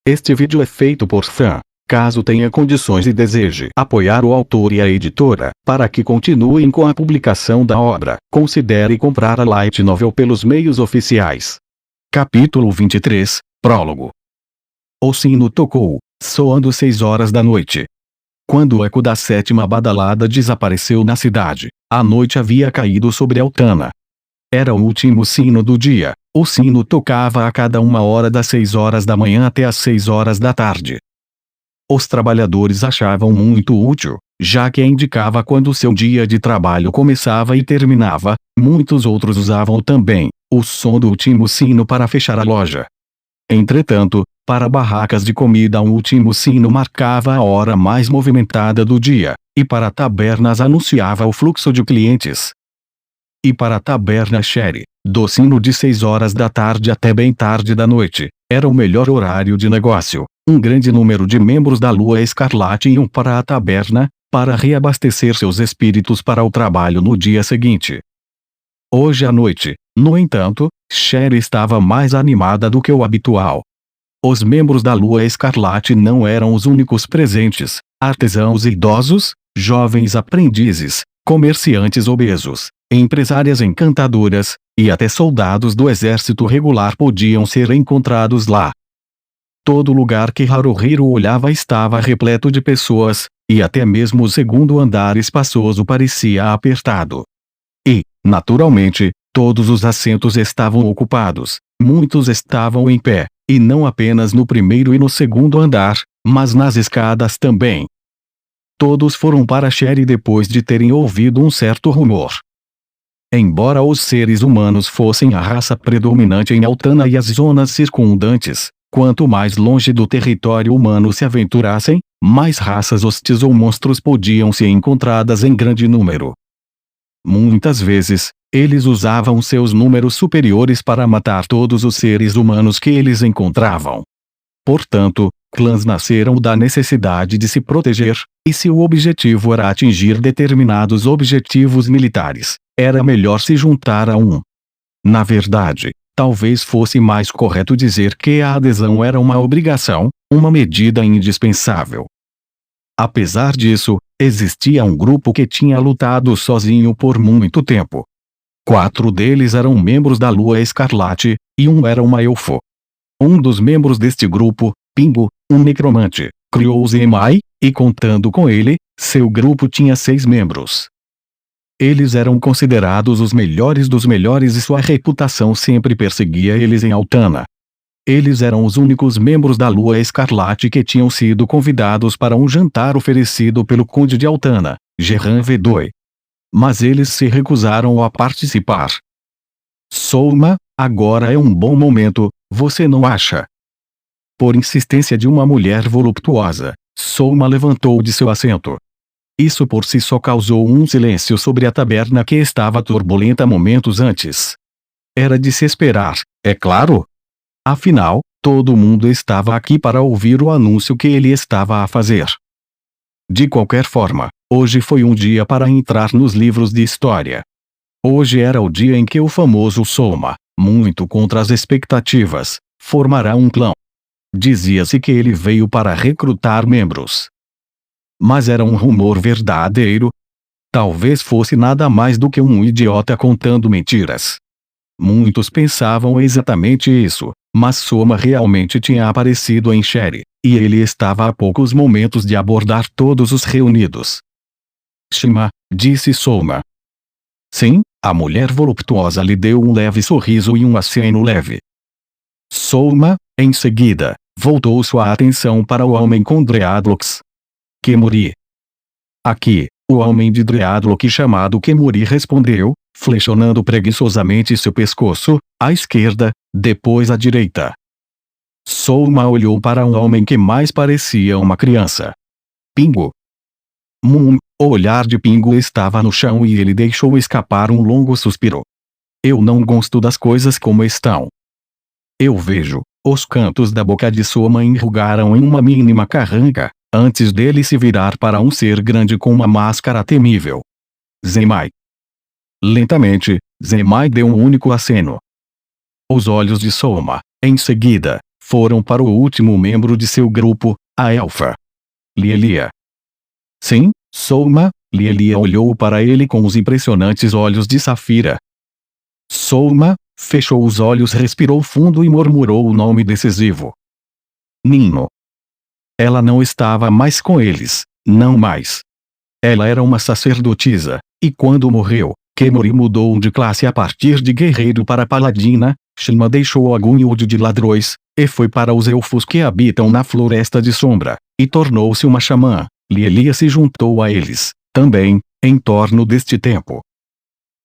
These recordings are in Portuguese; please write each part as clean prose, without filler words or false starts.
Este vídeo é feito por fã. Caso tenha condições e deseje apoiar o autor e a editora, para que continuem com a publicação da obra, considere comprar a light novel pelos meios oficiais. Capítulo 23, Prólogo. O sino tocou, soando 6 horas da noite. Quando o eco da 7ª badalada desapareceu na cidade, a noite havia caído sobre Altana. Era o último sino do dia. O sino tocava a cada 1 hora das 6 horas da manhã até as 6 horas da tarde. Os trabalhadores achavam muito útil, já que indicava quando seu dia de trabalho começava e terminava. Muitos outros usavam também o som do último sino para fechar a loja. Entretanto, para barracas de comida o último sino marcava a hora mais movimentada do dia, e para tabernas anunciava o fluxo de clientes. E para a taberna Sherry, do sino de 6 horas da tarde até bem tarde da noite, era o melhor horário de negócio. Um grande número de membros da Lua Escarlate iam para a taberna, para reabastecer seus espíritos para o trabalho no dia seguinte. Hoje à noite, no entanto, Sherry estava mais animada do que o habitual. Os membros da Lua Escarlate não eram os únicos presentes. Artesãos idosos, jovens aprendizes, comerciantes obesos, empresárias encantadoras, e até soldados do exército regular podiam ser encontrados lá. Todo lugar que Haruhiro olhava estava repleto de pessoas, e até mesmo o segundo andar espaçoso parecia apertado. E, naturalmente, todos os assentos estavam ocupados. Muitos estavam em pé, e não apenas no primeiro e no segundo andar, mas nas escadas também. Todos foram para Sherry depois de terem ouvido um certo rumor. Embora os seres humanos fossem a raça predominante em Altana e as zonas circundantes, quanto mais longe do território humano se aventurassem, mais raças hostis ou monstros podiam ser encontradas em grande número. Muitas vezes, eles usavam seus números superiores para matar todos os seres humanos que eles encontravam. Portanto, clãs nasceram da necessidade de se proteger, e se o objetivo era atingir determinados objetivos militares, era melhor se juntar a um. Na verdade, talvez fosse mais correto dizer que a adesão era uma obrigação, uma medida indispensável. Apesar disso, existia um grupo que tinha lutado sozinho por muito tempo. 4 deles eram membros da Lua Escarlate, e um era uma elfo. Um dos membros deste grupo, Pingo, um necromante, criou Zeimai, e contando com ele, seu grupo tinha 6 membros. Eles eram considerados os melhores dos melhores e sua reputação sempre perseguia eles em Altana. Eles eram os únicos membros da Lua Escarlate que tinham sido convidados para um jantar oferecido pelo Conde de Altana, Gerran Vedoi. Mas eles se recusaram a participar. Souma, agora é um bom momento, você não acha? Por insistência de uma mulher voluptuosa, Souma levantou de seu assento. Isso por si só causou um silêncio sobre a taberna que estava turbulenta momentos antes. Era de se esperar, é claro. Afinal, todo mundo estava aqui para ouvir o anúncio que ele estava a fazer. De qualquer forma, hoje foi um dia para entrar nos livros de história. Hoje era o dia em que o famoso Souma, muito contra as expectativas, formará um clã. Dizia-se que ele veio para recrutar membros. Mas era um rumor verdadeiro? Talvez fosse nada mais do que um idiota contando mentiras. Muitos pensavam exatamente isso, mas Souma realmente tinha aparecido em Sherry, e ele estava a poucos momentos de abordar todos os reunidos. Shima, disse Souma. Sim, a mulher voluptuosa lhe deu um leve sorriso e um aceno leve. Souma, em seguida, voltou sua atenção para o homem com dreadlocks. Kemuri. Aqui, o homem de dreadlock chamado Kemuri respondeu, flexionando preguiçosamente seu pescoço, à esquerda, depois à direita. Souma olhou para um homem que mais parecia uma criança. Pingo. O olhar de Pingo estava no chão e ele deixou escapar um longo suspiro. Eu não gosto das coisas como estão. Eu vejo. Os cantos da boca de Souma enrugaram em uma mínima carranca, antes dele se virar para um ser grande com uma máscara temível. Zeimai. Lentamente, Zeimai deu um único aceno. Os olhos de Souma, em seguida, foram para o último membro de seu grupo, a elfa Lielia. Sim, Souma. Lielia olhou para ele com os impressionantes olhos de safira. Souma fechou os olhos, respirou fundo e murmurou o nome decisivo. Nino. Ela não estava mais com eles, não mais. Ela era uma sacerdotisa, e quando morreu, Kemuri mudou de classe a partir de guerreiro para paladina. Shima deixou o Agunhud de ladrões, e foi para os elfos que habitam na Floresta de Sombra, e tornou-se uma xamã. Lielia se juntou a eles, também, em torno deste tempo.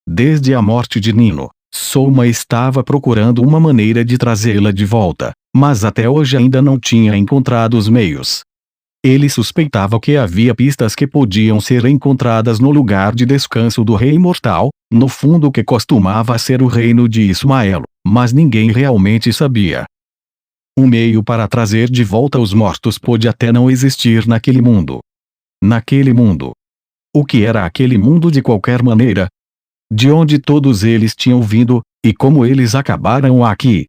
Desde a morte de Nino, Souma estava procurando uma maneira de trazê-la de volta, mas até hoje ainda não tinha encontrado os meios. Ele suspeitava que havia pistas que podiam ser encontradas no lugar de descanso do Rei Imortal, no fundo que costumava ser o reino de Ismael, mas ninguém realmente sabia. Um meio para trazer de volta os mortos pôde até não existir naquele mundo. Naquele mundo. O que era aquele mundo de qualquer maneira? De onde todos eles tinham vindo, e como eles acabaram aqui?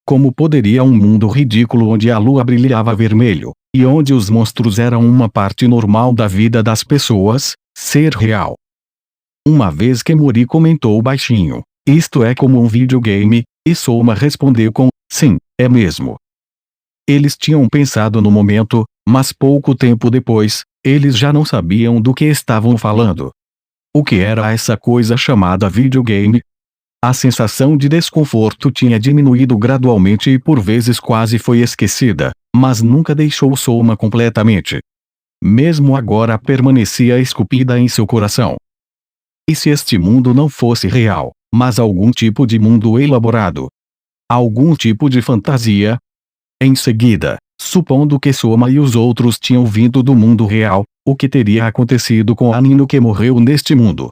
Como poderia um mundo ridículo onde a lua brilhava vermelho, e onde os monstros eram uma parte normal da vida das pessoas, ser real? Uma vez Kemuri comentou baixinho, isto é como um videogame, e Souma respondeu com, sim, é mesmo. Eles tinham pensado no momento, mas pouco tempo depois, eles já não sabiam do que estavam falando. O que era essa coisa chamada videogame? A sensação de desconforto tinha diminuído gradualmente e por vezes quase foi esquecida, mas nunca deixou Souma completamente. Mesmo agora permanecia esculpida em seu coração. E se este mundo não fosse real, mas algum tipo de mundo elaborado? Algum tipo de fantasia? Em seguida, supondo que Souma e os outros tinham vindo do mundo real, o que teria acontecido com a Nino que morreu neste mundo?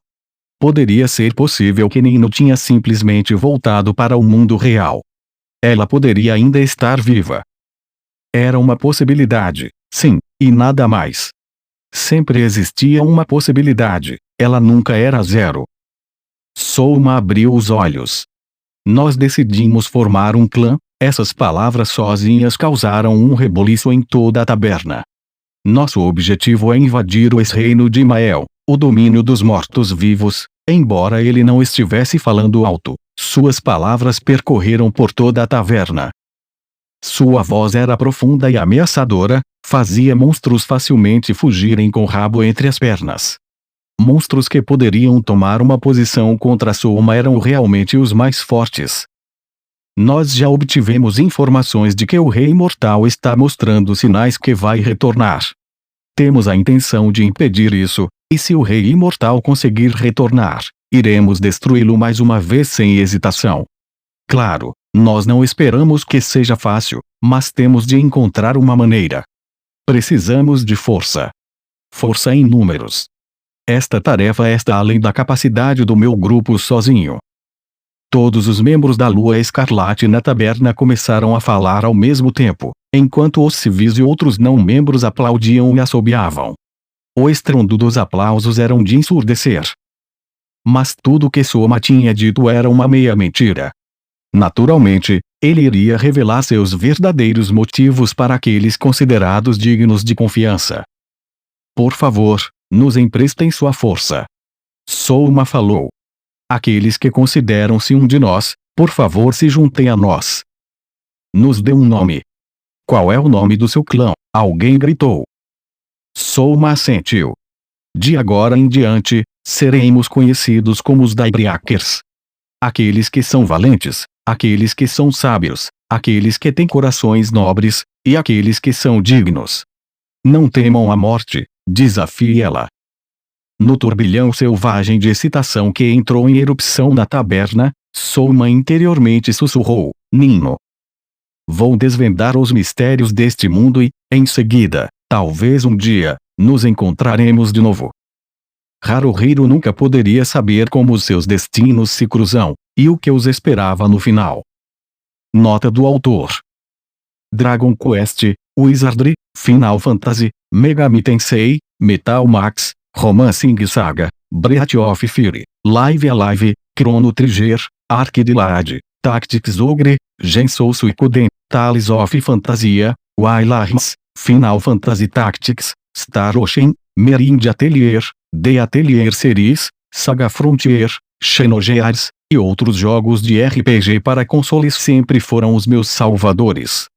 Poderia ser possível que Nino tinha simplesmente voltado para o mundo real. Ela poderia ainda estar viva. Era uma possibilidade, sim, e nada mais. Sempre existia uma possibilidade, ela nunca era zero. Souma abriu os olhos. Nós decidimos formar um clã. Essas palavras sozinhas causaram um reboliço em toda a taberna. Nosso objetivo é invadir o ex-reino de Imael, o domínio dos mortos-vivos. Embora ele não estivesse falando alto, suas palavras percorreram por toda a taverna. Sua voz era profunda e ameaçadora, fazia monstros facilmente fugirem com o rabo entre as pernas. Monstros que poderiam tomar uma posição contra Souma eram realmente os mais fortes. Nós já obtivemos informações de que o Rei Imortal está mostrando sinais que vai retornar. Temos a intenção de impedir isso, e se o Rei Imortal conseguir retornar, iremos destruí-lo mais uma vez sem hesitação. Claro, nós não esperamos que seja fácil, mas temos de encontrar uma maneira. Precisamos de força. Força em números. Esta tarefa está além da capacidade do meu grupo sozinho. Todos os membros da Lua Escarlate na taberna começaram a falar ao mesmo tempo, enquanto os civis e outros não-membros aplaudiam e assobiavam. O estrondo dos aplausos era de ensurdecer. Mas tudo que Souma tinha dito era uma meia mentira. Naturalmente, ele iria revelar seus verdadeiros motivos para aqueles considerados dignos de confiança. Por favor, nos emprestem sua força. Souma falou. Aqueles que consideram-se um de nós, por favor se juntem a nós. Nos dê um nome. Qual é o nome do seu clã? Alguém gritou. Souma assentiu. De agora em diante, seremos conhecidos como os Daebriakers. Aqueles que são valentes, aqueles que são sábios, aqueles que têm corações nobres, e aqueles que são dignos. Não temam a morte, desafie ela. No turbilhão selvagem de excitação que entrou em erupção na taberna, Souma interiormente sussurrou, Nino. Vou desvendar os mistérios deste mundo e, em seguida, talvez um dia, nos encontraremos de novo. Haruhiro nunca poderia saber como os seus destinos se cruzam, e o que os esperava no final. Nota do autor. Dragon Quest, Wizardry, Final Fantasy, Megami Tensei, Metal Max, Romancing Saga, Breath of Fire, Live Alive, Chrono Trigger, Arcade Lad, Tactics Ogre, Gensou Suikoden, Tales of Fantasia, Wildlands, Final Fantasy Tactics, Star Ocean, Meridian Atelier, The Atelier Series, Saga Frontier, Xenogears, e outros jogos de RPG para consoles sempre foram os meus salvadores.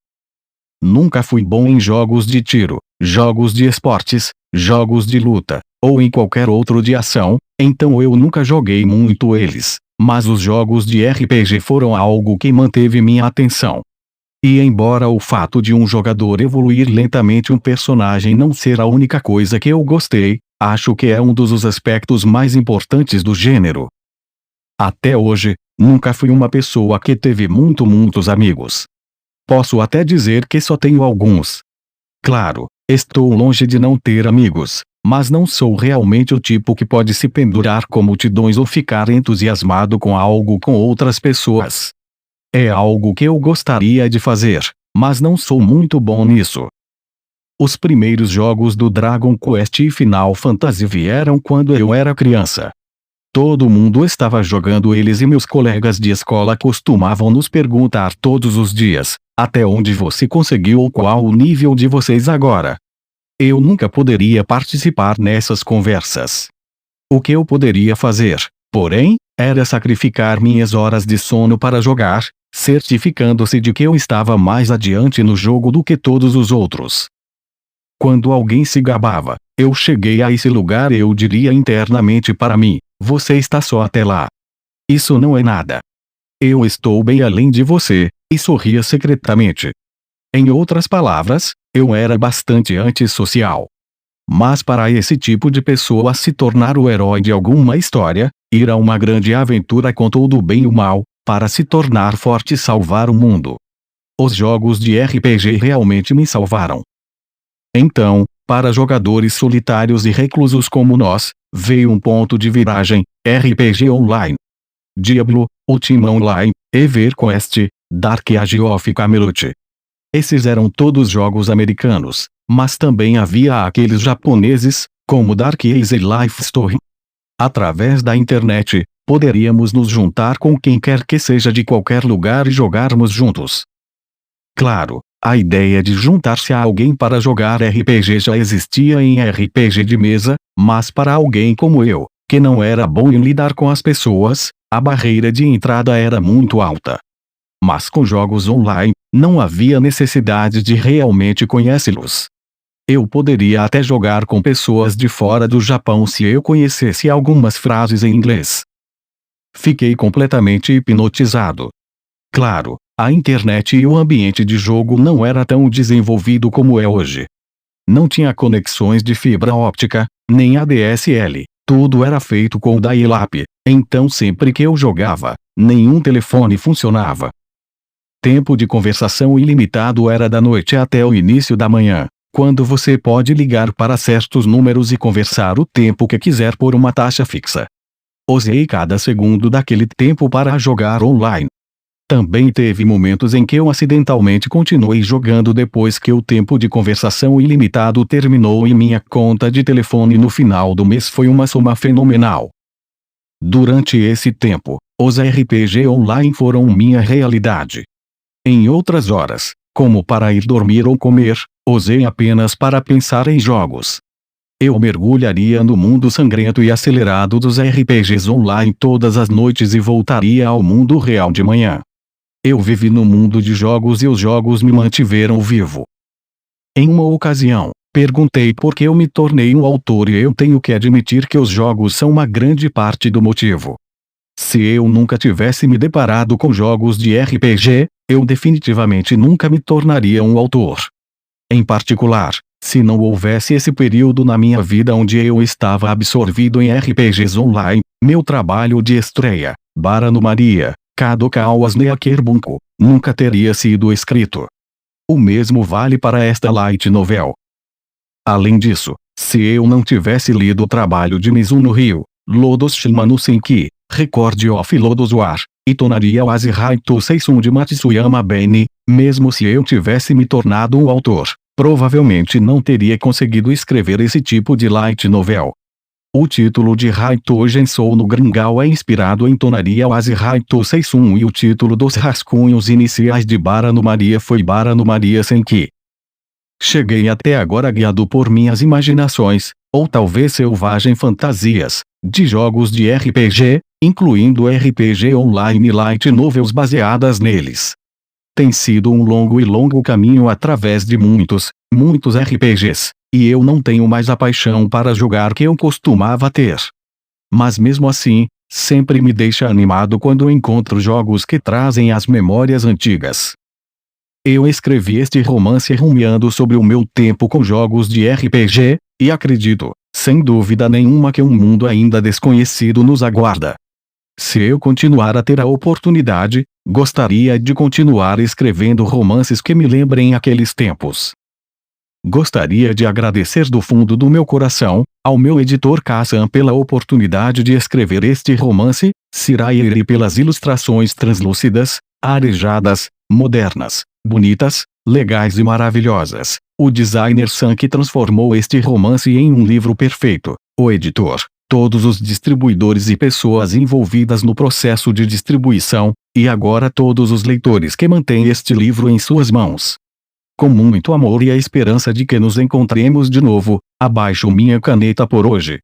Nunca fui bom em jogos de tiro, jogos de esportes, jogos de luta, ou em qualquer outro de ação, então eu nunca joguei muito eles, mas os jogos de RPG foram algo que manteve minha atenção. E embora o fato de um jogador evoluir lentamente um personagem não ser a única coisa que eu gostei, acho que é um dos aspectos mais importantes do gênero. Até hoje, nunca fui uma pessoa que teve muitos amigos. Posso até dizer que só tenho alguns. Claro, estou longe de não ter amigos, mas não sou realmente o tipo que pode se pendurar com multidões ou ficar entusiasmado com algo com outras pessoas. É algo que eu gostaria de fazer, mas não sou muito bom nisso. Os primeiros jogos do Dragon Quest e Final Fantasy vieram quando eu era criança. Todo mundo estava jogando eles e meus colegas de escola costumavam nos perguntar todos os dias, até onde você conseguiu ou qual o nível de vocês agora. Eu nunca poderia participar nessas conversas. O que eu poderia fazer, porém, era sacrificar minhas horas de sono para jogar, certificando-se de que eu estava mais adiante no jogo do que todos os outros. Quando alguém se gabava, eu cheguei a esse lugar e eu diria internamente para mim, você está só até lá. Isso não é nada. Eu estou bem além de você, e sorria secretamente. Em outras palavras, eu era bastante antissocial. Mas para esse tipo de pessoa se tornar o herói de alguma história, ir a uma grande aventura com todo o bem e o mal, para se tornar forte e salvar o mundo. Os jogos de RPG realmente me salvaram. Então, para jogadores solitários e reclusos como nós, veio um ponto de viragem: RPG Online. Diablo, Ultima Online, EverQuest, Dark Age of Camelot. Esses eram todos jogos americanos, mas também havia aqueles japoneses, como Dark Age e Life Story. Através da internet, poderíamos nos juntar com quem quer que seja de qualquer lugar e jogarmos juntos. Claro, a ideia de juntar-se a alguém para jogar RPG já existia em RPG de mesa, mas para alguém como eu, que não era bom em lidar com as pessoas, a barreira de entrada era muito alta. Mas com jogos online, não havia necessidade de realmente conhecê-los. Eu poderia até jogar com pessoas de fora do Japão se eu conhecesse algumas frases em inglês. Fiquei completamente hipnotizado. Claro, a internet e o ambiente de jogo não era tão desenvolvido como é hoje. Não tinha conexões de fibra óptica, nem ADSL, tudo era feito com dial-up, então sempre que eu jogava, nenhum telefone funcionava. Tempo de conversação ilimitado era da noite até o início da manhã, quando você pode ligar para certos números e conversar o tempo que quiser por uma taxa fixa. Usei cada segundo daquele tempo para jogar online. Também teve momentos em que eu acidentalmente continuei jogando depois que o tempo de conversação ilimitado terminou e minha conta de telefone no final do mês foi uma soma fenomenal. Durante esse tempo, os RPG online foram minha realidade. Em outras horas, como para ir dormir ou comer, usei apenas para pensar em jogos. Eu mergulharia no mundo sangrento e acelerado dos RPGs online todas as noites e voltaria ao mundo real de manhã. Eu vivi no mundo de jogos e os jogos me mantiveram vivo. Em uma ocasião, perguntei por que eu me tornei um autor e eu tenho que admitir que os jogos são uma grande parte do motivo. Se eu nunca tivesse me deparado com jogos de RPG, eu definitivamente nunca me tornaria um autor. Em particular, se não houvesse esse período na minha vida onde eu estava absorvido em RPGs online, meu trabalho de estreia, Bara no Maria, Kadoka Wasneaker Bunko, nunca teria sido escrito. O mesmo vale para esta light novel. Além disso, se eu não tivesse lido o trabalho de Mizuno Ryo, Lodos Shimano Senki, Record of Lodos War, e Tonaria Wazihai Toseisun de Matsuyama Beni, mesmo se eu tivesse me tornado um autor, provavelmente não teria conseguido escrever esse tipo de light novel. O título de Raito Gensou no Gringal é inspirado em Tonaria Oase Raito Seisum e o título dos rascunhos iniciais de Barano Maria foi Barano Maria Senki. Cheguei até agora guiado por minhas imaginações, ou talvez selvagem fantasias, de jogos de RPG, incluindo RPG online e light novels baseadas neles. Tem sido um longo caminho através de muitos RPGs, e eu não tenho mais a paixão para jogar que eu costumava ter. Mas mesmo assim, sempre me deixa animado quando encontro jogos que trazem as memórias antigas. Eu escrevi este romance rumiando sobre o meu tempo com jogos de RPG, e acredito, sem dúvida nenhuma, que um mundo ainda desconhecido nos aguarda. Se eu continuar a ter a oportunidade, gostaria de continuar escrevendo romances que me lembrem aqueles tempos. Gostaria de agradecer do fundo do meu coração ao meu editor Kassan pela oportunidade de escrever este romance, Sirairi pelas ilustrações translúcidas, arejadas, modernas, bonitas, legais e maravilhosas. O designer Sam que transformou este romance em um livro perfeito, o editor, todos os distribuidores e pessoas envolvidas no processo de distribuição, e agora todos os leitores que mantêm este livro em suas mãos. Com muito amor e a esperança de que nos encontremos de novo, abaixo minha caneta por hoje.